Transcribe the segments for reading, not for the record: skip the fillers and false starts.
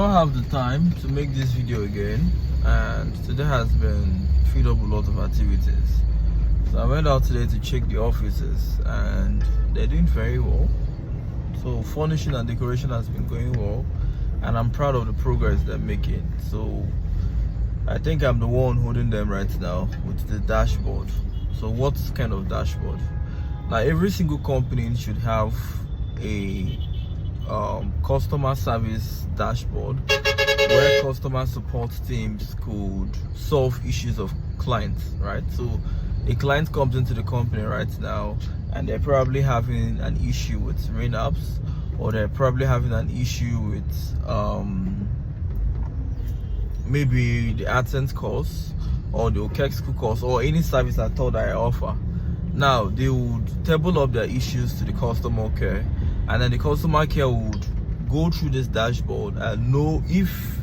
don't have the time to make this video again, and today has been filled up with a lot of activities. So I went out today to check the offices, and they're doing very well. So furnishing and decoration has been going well, and I'm proud of the progress they're making. So I think I'm the one holding them right now with the dashboard. So what kind of dashboard? Now every single company should have a customer service dashboard where customer support teams could solve issues of clients, right? So a client comes into the company right now and they're probably having an issue with rain apps, or they're probably having an issue with maybe the AdSense course or the OKEX course or any service at all that I offer. Now they would table up their issues to the customer care, and then the customer care would go through this dashboard and know if,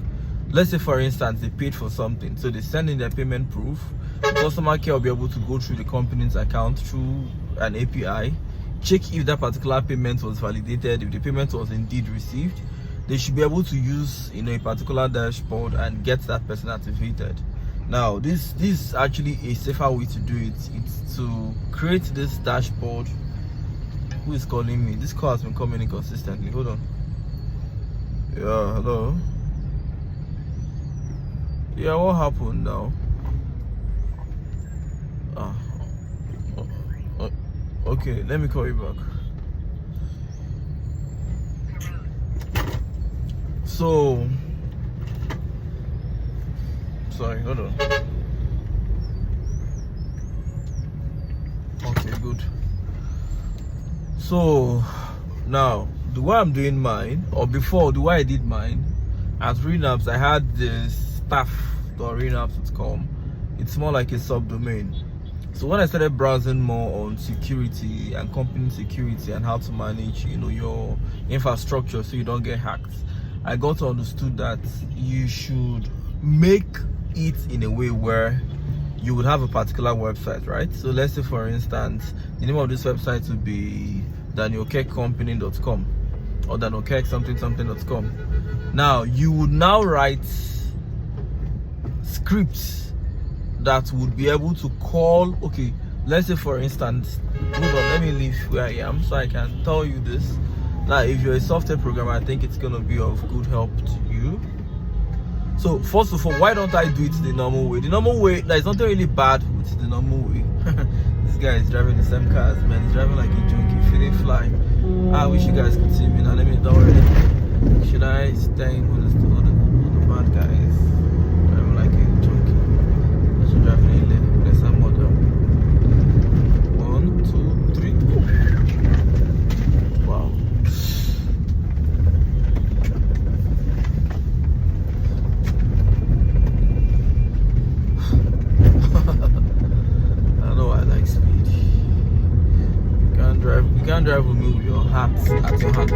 let's say for instance, they paid for something, so they send in their payment proof. The customer care will be able to go through the company's account through an API, check if that particular payment was validated. If the payment was indeed received, they should be able to use a particular dashboard and get that person activated. Now this is actually a safer way to do it. It's to create this dashboard. Who is calling me? This call has been coming in consistently. Hold on. Yeah, hello. Yeah, what happened now? Okay, let me call you back. So, sorry, hold on. Okay, good. So now the way I'm doing mine, or before the way I did mine at Renaps, I had this staff.renaps.com. It's more like a subdomain. So when I started browsing more on security and company security and how to manage your infrastructure so you don't get hacked, I got to understood that you should make it in a way where you would have a particular website, right? So let's say for instance the name of this website would be dannyokec.com or dannyokec.com. Now you would now write scripts that would be able to call, okay, let's say for instance, hold on, let me leave where I am so I can tell you this. Now if you're a software programmer, I think it's gonna be of good help to you. So first of all, why don't I do it the normal way? The normal way, there's nothing really bad with the normal way. This guy is driving the same car as man. He's driving like a junkie, feeling fly. I wish you guys could see me now. Let me don't worry. Should I stay with the bad guys? Driving like a junkie. I should drive in lane. There's some model. 1, 2, 3. Wow. I know I like speed. You can't drive with me with your hat at your hand.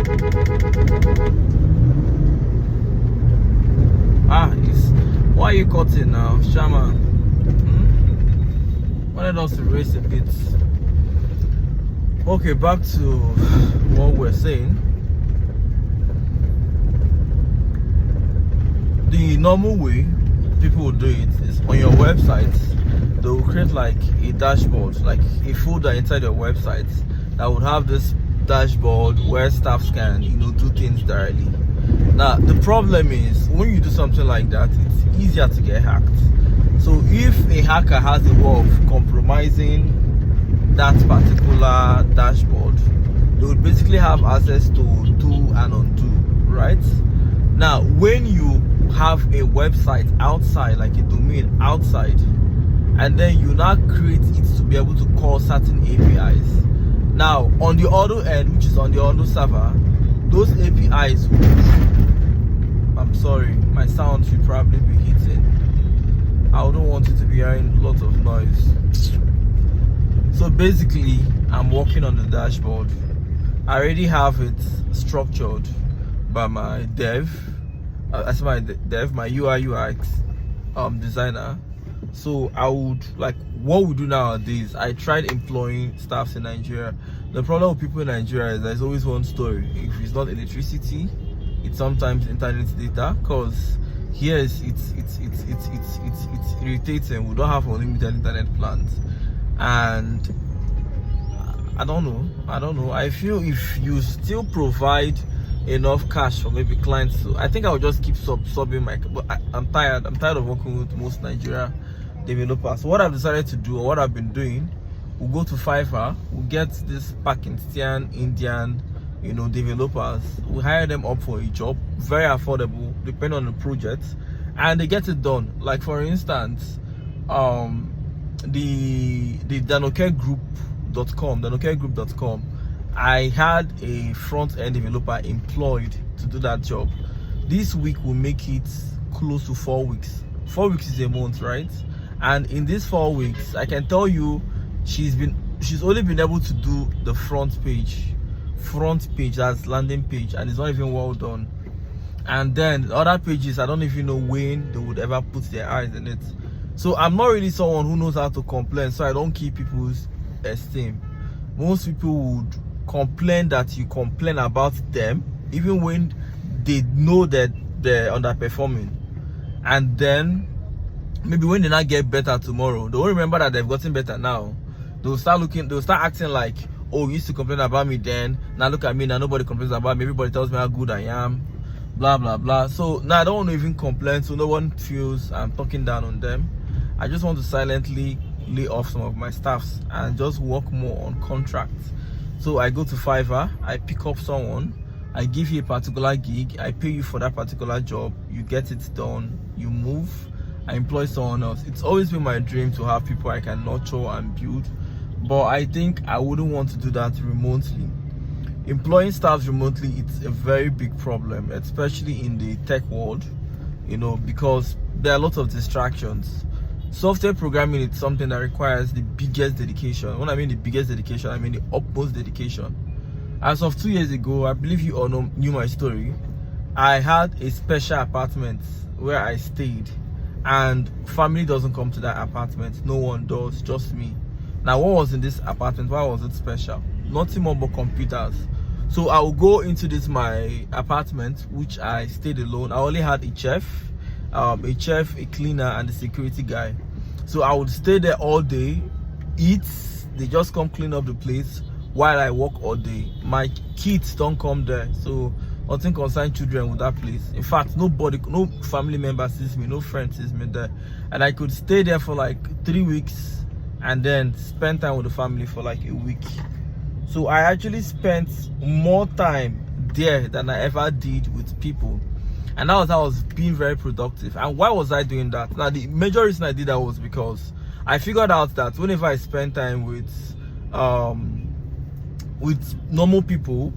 Why are you cutting now, Shaman? Wanted us to race a bit. Okay, back to what we're saying. The normal way people will do it is on your website. They will create like a dashboard, like a folder inside your website that would have this dashboard where staffs can do things directly. Now the problem is when you do something like that, it's easier to get hacked. So if a hacker has a way of compromising that particular dashboard, they would basically have access to do and undo, right? Now when you have a website outside, like a domain outside, and then you now create it to be able to call certain APIs. Now on the other end, which is on the other server, those APIs would, I'm sorry, my sound should probably be hitting. I don't want it to be hearing lots of noise. So basically I'm working on the dashboard. I already have it structured by my dev, my UI UX designer. So I would like, what we do nowadays, I tried employing staffs in Nigeria. The problem with people in Nigeria is there's always one story. If it's not electricity, it's sometimes internet data, because here it's irritating. We don't have unlimited internet plans, and I don't know. I feel if you still provide enough cash for maybe clients, so I think I'll just keep subbing my. But I'm tired of working with most Nigeria developers. So what I've decided to do, or what I've been doing, we'll go to Fiverr, we'll get this Pakistan, Indian, developers. We hire them up for a job, very affordable, depending on the project, and they get it done. Like for instance, the dannyokec.com, I had a front-end developer employed to do that job. This week will make it close to 4 weeks. 4 weeks is a month, right? And in these 4 weeks, I can tell you she's only been able to do the front page, that's landing page, and it's not even well done. And then the other pages, I don't even know when they would ever put their eyes in it. So I'm not really someone who knows how to complain, so I don't keep people's esteem. Most people would complain that you complain about them even when they know that they're underperforming, and then maybe when they not get better tomorrow, they won't remember that they've gotten better now. They'll start acting like, oh, you used to complain about me then, now look at me, now nobody complains about me, everybody tells me how good I am, blah blah blah. So now I don't want to even complain, so no one feels I'm talking down on them. I just want to silently lay off some of my staffs and just work more on contracts. So I go to Fiverr, I pick up someone, I give you a particular gig, I pay you for that particular job, you get it done, you move, I employ someone else. It's always been my dream to have people I can nurture and build, but I think I wouldn't want to do that remotely. Employing staff remotely, it's a very big problem, especially in the tech world, because there are lots of distractions. Software programming is something that requires the biggest dedication. When I mean the biggest dedication, I mean the utmost dedication. As of 2 years ago, I believe you all knew my story. I had a special apartment where I stayed, and family doesn't come to that apartment. No one does, just me. Now, what was in this apartment? Why was it special? Nothing more but computers. So I will go into my apartment, which I stayed alone. I only had a chef, a cleaner, and a security guy. So I would stay there all day, eat, they just come clean up the place while I work all day. My kids don't come there, so nothing concerns children with that place. In fact, no family member sees me, no friend sees me there. And I could stay there for like 3 weeks and then spend time with the family for like a week. So I actually spent more time there than I ever did with people. And that was how I was being very productive. And why was I doing that? Now, the major reason I did that was because I figured out that whenever I spend time with normal people,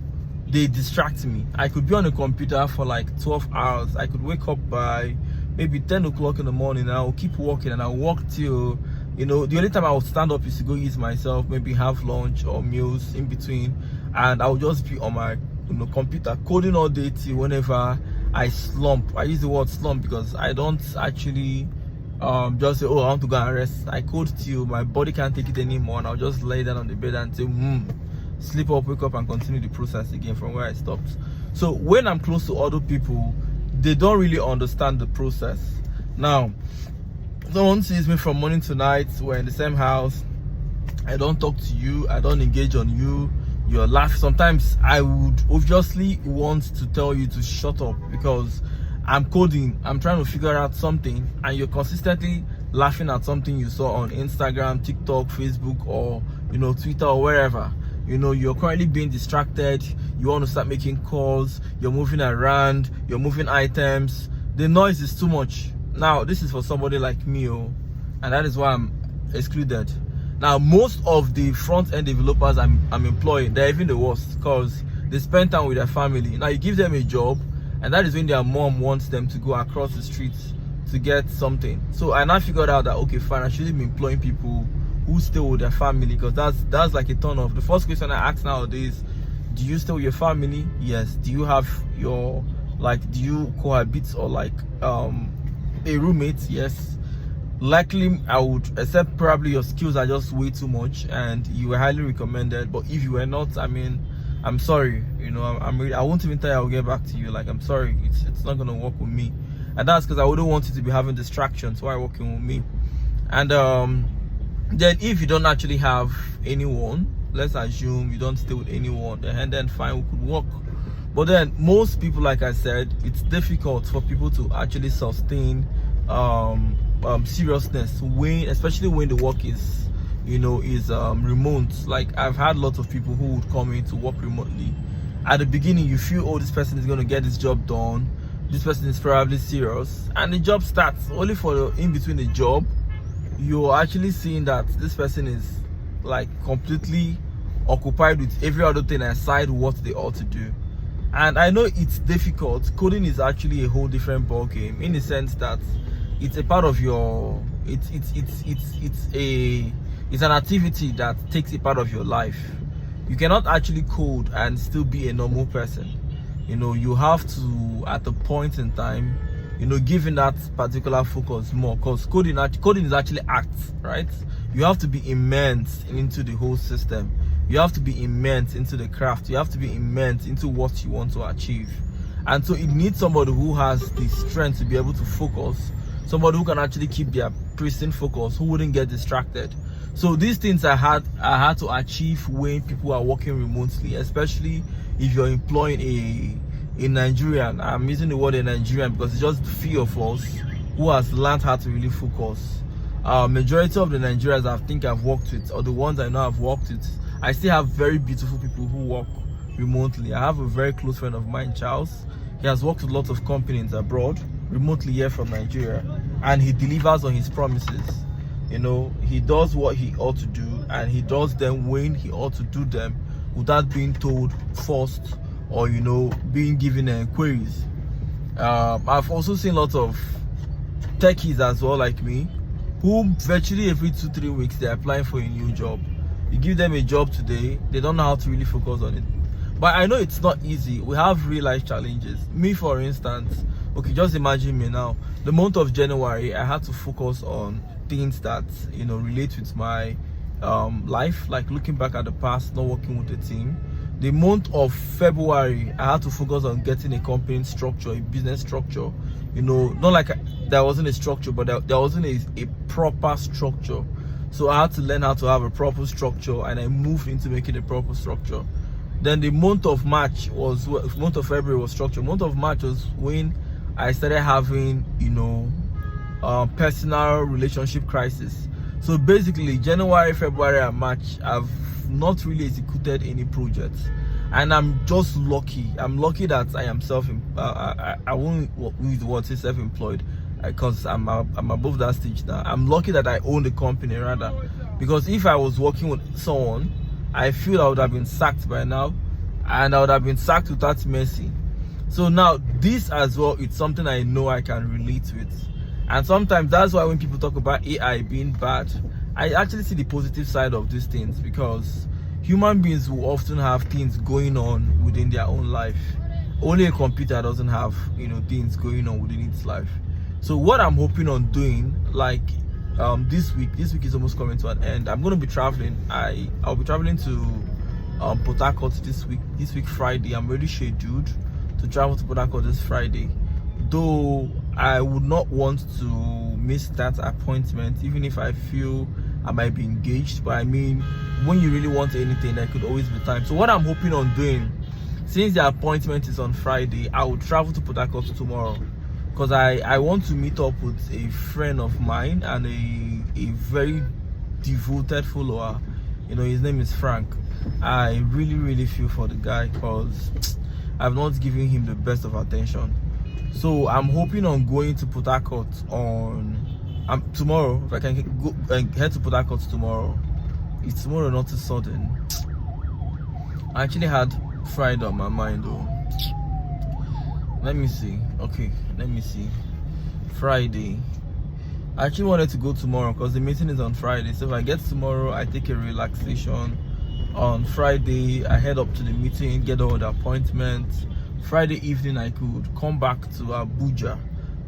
they distract me. I could be on a computer for like 12 hours. I could wake up by maybe 10 o'clock in the morning, and I'll keep working, and I'll work till, the only time I would stand up is to go eat myself, maybe have lunch or meals in between, and I'll just be on my computer coding all day till whenever I slump. I use the word slump because I don't actually just say, oh, I want to go and rest. I code till my body can't take it anymore, and I'll just lay down on the bed and say, sleep up, wake up, and continue the process again from where I stopped. So when I'm close to other people, they don't really understand the process. Now, someone sees me from morning to night, we're in the same house, I don't talk to you, I don't engage on you, you're laughing. Sometimes I would obviously want to tell you to shut up because I'm coding, I'm trying to figure out something, and you're consistently laughing at something you saw on Instagram, TikTok, Facebook, or Twitter, or wherever. You're currently being distracted, you want to start making calls, you're moving around, you're moving items, the noise is too much. Now, this is for somebody like me, and that is why I'm excluded. Now, most of the front-end developers I'm employing, they're even the worst because they spend time with their family. Now, you give them a job, and that is when their mom wants them to go across the streets to get something. So I now figured out that, okay, fine, I shouldn't be employing people who stay with their family, because that's like a turn off. The first question I ask nowadays, do you stay with your family? Yes. Do you have do you cohabit or a roommate? Yes. Likely I would, except probably your skills are just way too much and you were highly recommended. But if you were not, I'm I'm sorry, you know, I'm really, I won't even tell you I'll get back to you. Like, I'm sorry, it's not gonna work with me. And that's because I wouldn't want you to be having distractions while working with me. And then if you don't actually have anyone, let's assume you don't stay with anyone, then fine, we could work. But then most people, like I said, it's difficult for people to actually sustain seriousness especially when the work is, you know, is remote. Like, I've had lots of people who would come in to work remotely. At the beginning you feel, oh, this person is going to get this job done, this person is probably serious, and the job starts. Only for in between the job, you're actually seeing that this person is like completely occupied with every other thing aside what they ought to do. And I know it's difficult. Coding is actually a whole different ball game, in the sense that it's a part of your, it's an activity that takes a part of your life. You cannot actually code and still be a normal person. You know, you have to, at a point in time, you know, giving that particular focus more, because coding is actually acts, right? You have to be immersed into the whole system. You have to be immersed into the craft. You have to be immersed into what you want to achieve. And so it needs somebody who has the strength to be able to focus, somebody who can actually keep their pristine focus, who wouldn't get distracted. So these things I had to achieve when people are working remotely, especially if you're employing a Nigerian. I'm using the word a Nigerian because it's just few of us who has learned how to really focus. Majority of the Nigerians I think I've worked with, or the ones I know I've worked with, I still have very beautiful people who work remotely. I have a very close friend of mine, Charles. He has worked with lots of companies abroad, remotely here from Nigeria, and he delivers on his promises. You know, he does what he ought to do, and he does them when he ought to do them, without being told first, or, you know, being given queries. I've also seen lots of techies as well, like me, who virtually every 2-3 weeks they're applying for a new job. You give them a job today, they don't know how to really focus on it. But I know it's not easy. We have real life challenges. Me, for instance, okay, just imagine me now. The month of January, I had to focus on things that, you know, relate with my life, like looking back at the past, not working with the team. The month of February, I had to focus on getting a company structure, a business structure. You know, not like there wasn't a structure, but there wasn't a proper structure. So I had to learn how to have a proper structure, and I moved into making a proper structure. Then the month of February was structure. Month of March was when I started having, you know, personal relationship crisis. So basically January, February and March, I've not really executed any projects, and I'm just lucky. I'm lucky that I am I won't use the word self-employed, because I'm above that stage now. I'm lucky that I own the company, rather, because if I was working with someone, I feel I would have been sacked by now, and I would have been sacked without mercy. So now this as well, it's something I know I can relate with. And sometimes that's why when people talk about AI being bad, I actually see the positive side of these things, because human beings will often have things going on within their own life. Only a computer doesn't have, you know, things going on within its life. So what I'm hoping on doing, like this week is almost coming to an end. I'm going to be traveling. I'll be traveling to Port Harcourt this week Friday. I'm already scheduled to travel to Port Harcourt this Friday, though I would not want to miss that appointment, even if I feel I might be engaged. But I mean, when you really want anything, there could always be time. So what I'm hoping on doing, since the appointment is on Friday, I will travel to Port Harcourt tomorrow, because I want to meet up with a friend of mine and a very devoted follower. You know, his name is Frank. I really feel for the guy, because I've not given him the best of attention. So I'm hoping on going to Port Harcourt on tomorrow. If I can go and head to Port Harcourt tomorrow. It's tomorrow, not too sudden. I actually had Friday on my mind though. Let me see. Okay, let me see. Friday. I actually wanted to go tomorrow because the meeting is on Friday. So if I get tomorrow, I take a relaxation. On Friday, I head up to the meeting, get all the appointments. Friday evening, I could come back to Abuja,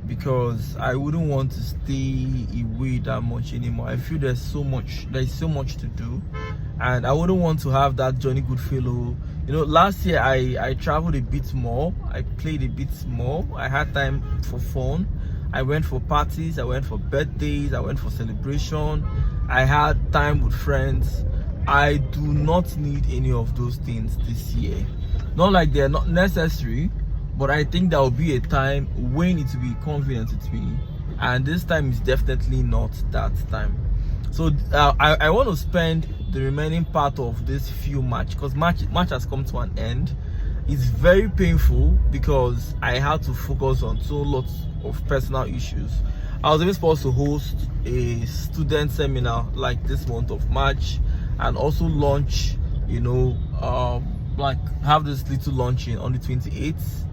because I wouldn't want to stay away that much anymore. I feel there's so much to do, and I wouldn't want to have that Johnny Goodfellow You know, last year I traveled a bit more, I played a bit more, I had time for fun. I went for parties, I went for birthdays, I went for celebration, I had time with friends. I do not need any of those things this year. Not like they're not necessary, but I think there will be a time when it will be convenient with me, and this time is definitely not that time. So I want to spend the remaining part of this few match, because match has come to an end. It's very painful because I had to focus on so lots of personal issues. I was even supposed to host a student seminar like this month of March, and also launch, you know, like have this little launching on the 28th.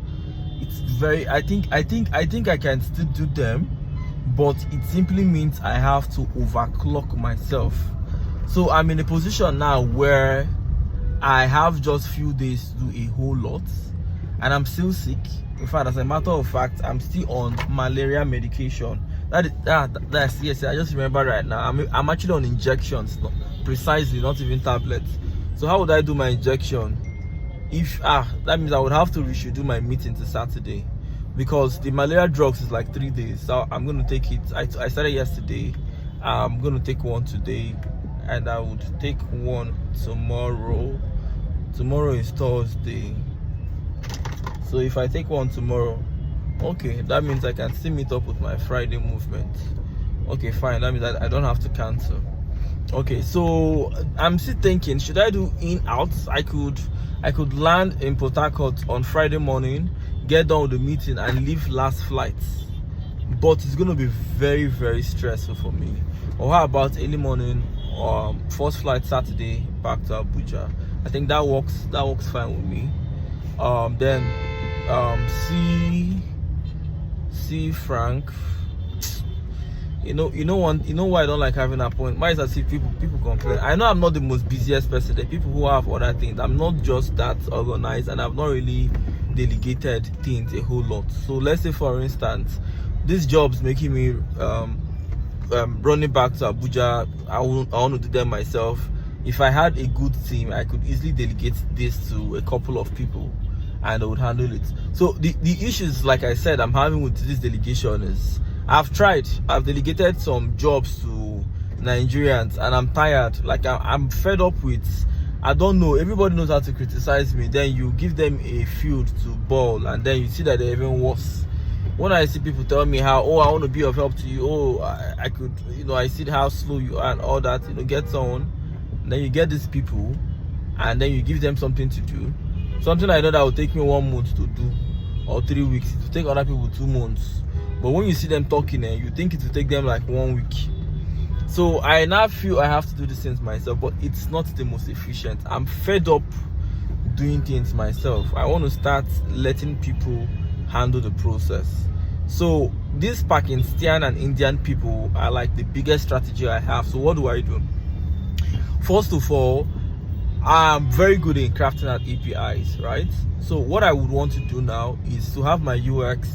It's very, I think I can still do them, but it simply means I have to overclock myself. So I'm in a position now where I have just few days to do a whole lot, and I'm still sick. In fact, as a matter of fact, I'm still on malaria medication. That's yes, I just remember right now. I'm actually on injections, precisely, not even tablets. So how would I do my injection? If that means I would have to reschedule my meeting to Saturday, because the malaria drugs is like 3 days. So I'm going to take it. I started yesterday. I'm going to take one today, and I would take one tomorrow. Tomorrow is Thursday. So if I take one tomorrow, okay, that means I can still meet up with my Friday movement. Okay, fine. That means I don't have to cancel. Okay, so I'm still thinking, should I do in-outs? I could land in Port Harcourt on Friday morning, get done with the meeting, and leave last flight. But it's going to be very, very stressful for me. Or how about early morning, first flight Saturday back to Abuja? I think that works fine with me. Then see Frank. You know why I don't like having an appointment? Why is that? See, people complain. I know I'm not the most busiest person. There are people who have other things. I'm not just that organized, and I've not really delegated things a whole lot. So let's say, for instance, this job's making me running back to Abuja. I want to do them myself. If I had a good team, I could easily delegate this to a couple of people, and I would handle it. So the issues, like I said, I'm having with this delegation is, I've delegated some jobs to Nigerians, and I'm tired. Like I'm fed up with, I don't know, everybody knows how to criticize me. Then you give them a field to ball, and then you see that they're even worse. When I see people tell me how, I want to be of help to you, I could, I see how slow you are and all that, get on. Then you get these people, and then you give them something to do. Something I know that will take me 1 month to do, or 3 weeks. It will take other people 2 months. But when you see them talking, you think it will take them like 1 week. So I now feel I have to do these things myself, but it's not the most efficient. I'm fed up doing things myself. I want to start letting people handle the process. So these Pakistan and Indian people are like the biggest strategy I have. So what do? First of all, I'm very good in crafting out APIs, right? So what I would want to do now is to have my UI UX.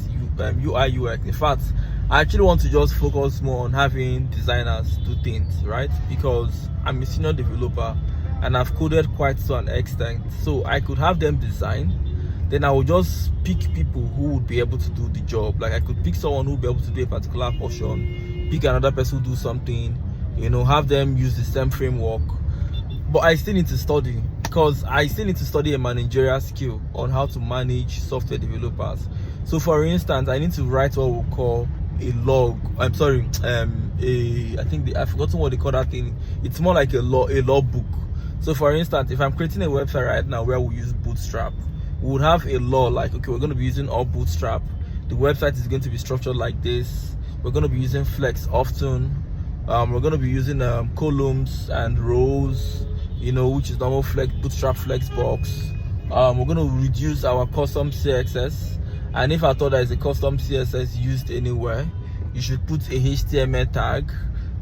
In fact, I actually want to just focus more on having designers do things, right? Because I'm a senior developer and I've coded quite to an extent. So I could have them design, then I would just pick people who would be able to do the job. Like I could pick someone who would be able to do a particular portion, pick another person who do something, have them use the same framework. But I still need to study, because I still need to study a managerial skill on how to manage software developers. So for instance, I need to write what we call a log. I've forgotten what they call that thing. It's more like a law book. So for instance, if I'm creating a website right now where we use Bootstrap, we would have a law like, okay, we're going to be using all Bootstrap. The website is going to be structured like this. We're going to be using Flex often. We're going to be using columns and rows, which is normal Bootstrap Flexbox. We're going to reduce our custom CSS, and if I thought there is a custom CSS used anywhere, you should put a HTML tag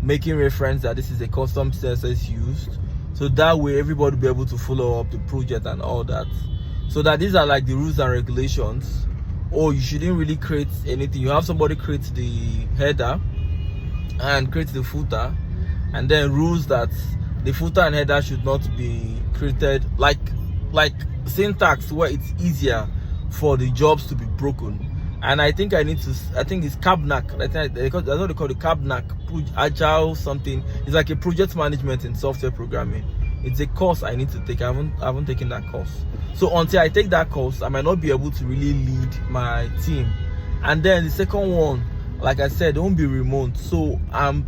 making reference that this is a custom CSS used, so that way everybody will be able to follow up the project and all that. So that these are like the rules and regulations. Or you shouldn't really create anything. You have somebody create the header and create the footer, and then rules that the footer and header should not be created. Like like syntax where it's easier for the jobs to be broken. And I think it's Cabnac. That's what they call the Cabnac Agile something. It's like a project management in software programming. It's a course I need to take. I haven't taken that course. So until I take that course, I might not be able to really lead my team. And then the second one, like I said, it won't be remote. So I'm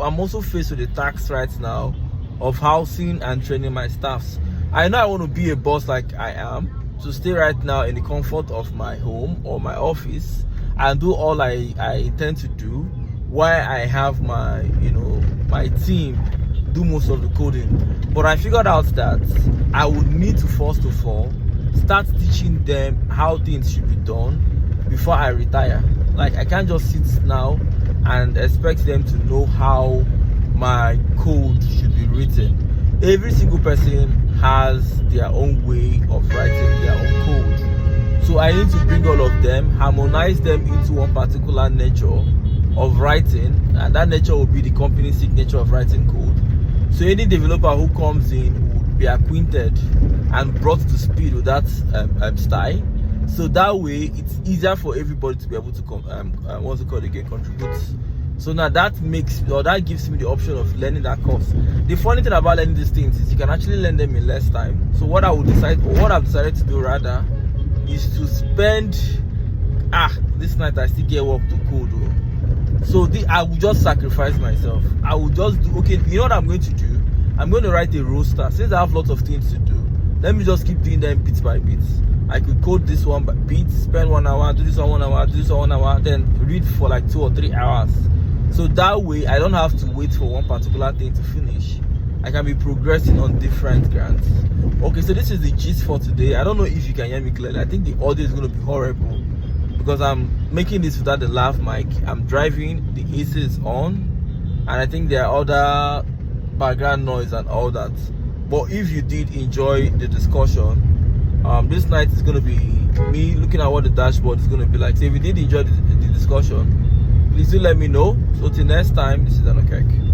also faced with the task right now of housing and training my staffs. I know I want to be a boss like I am, to stay right now in the comfort of my home or my office and do all I intend to do, while I have my my team do most of the coding. But I figured out that I would need to first of all start teaching them how things should be done before I retire. Like, I can't just sit now and expect them to know how my code should be written. Every single person has their own way of writing their own code. So I need to bring all of them, harmonize them into one particular nature of writing, and that nature will be the company signature of writing code. So any developer who comes in would be acquainted and brought to speed with that style. So that way it's easier for everybody to be able to contribute. So now that gives me the option of learning that course. The funny thing about learning these things is you can actually learn them in less time. So what I've decided to do rather is to spend this night I still get work to code. So I will just sacrifice myself. I will just do, okay, you know what I'm going to do? I'm going to write a roster. Since I have lots of things to do, let me just keep doing them bit by bit. I could code this one by bit, spend 1 hour, do this one 1 hour, do this one 1 hour, then read for like 2 or 3 hours. So that way I don't have to wait for one particular thing to finish. I can be progressing on different grants. Okay, so this is the gist for today. I don't know if you can hear me clearly. I think the audio is going to be horrible because I'm making this without the lav mic. I'm driving, the AC is on, and I think there are other background noise and all that. But if you did enjoy the discussion, this night is going to be me looking at what the dashboard is going to be like. So if you did enjoy the discussion, please do let me know. So till next time, this is dannyokec.